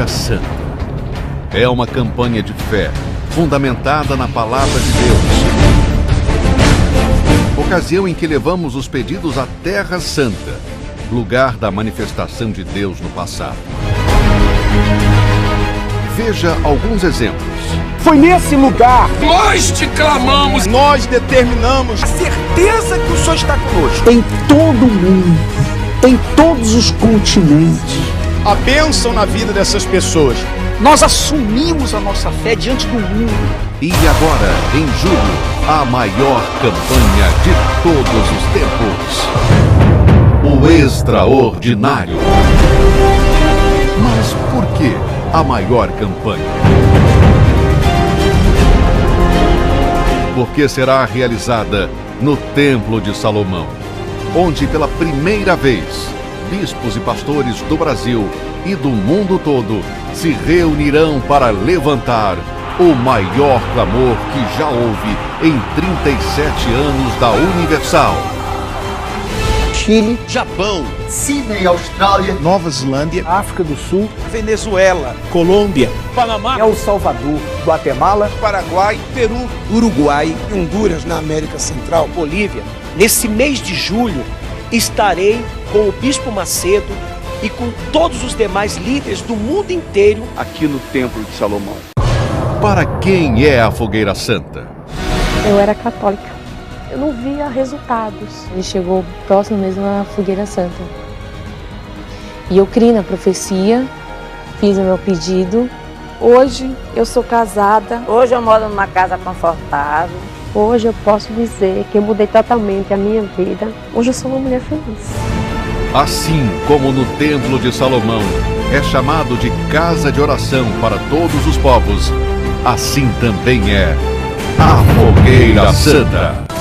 Fogueira Santa. É uma campanha de fé, fundamentada na Palavra de Deus. Ocasião em que levamos os pedidos à Terra Santa, lugar da manifestação de Deus no passado. Veja alguns exemplos. Foi nesse lugar nós te clamamos, nós determinamos a certeza que o Senhor está conosco. Em todo o mundo, em todos os continentes, a bênção na vida dessas pessoas. Nós assumimos a nossa fé diante do mundo. E agora, em julho, a maior campanha de todos os tempos. O Extraordinário. Mas por que a maior campanha? Porque será realizada no Templo de Salomão, onde pela primeira vez bispos e pastores do Brasil e do mundo todo se reunirão para levantar o maior clamor que já houve em 37 anos da Universal. Chile, Japão, Sydney, Austrália, Nova Zelândia, África do Sul, Venezuela, Colômbia, Panamá, El Salvador, Guatemala, Paraguai, Peru, Uruguai, Honduras na América Central, Bolívia. Nesse mês de julho, estarei com o Bispo Macedo e com todos os demais líderes do mundo inteiro aqui no Templo de Salomão. Para quem é a Fogueira Santa? Eu era católica. Eu não via resultados. Ele chegou próximo mesmo à Fogueira Santa. E eu criei na profecia, fiz o meu pedido. Hoje eu sou casada. Hoje eu moro numa casa confortável. Hoje eu posso dizer que eu mudei totalmente a minha vida. Hoje eu sou uma mulher feliz. Assim como no Templo de Salomão é chamado de casa de oração para todos os povos, assim também é a Fogueira Santa.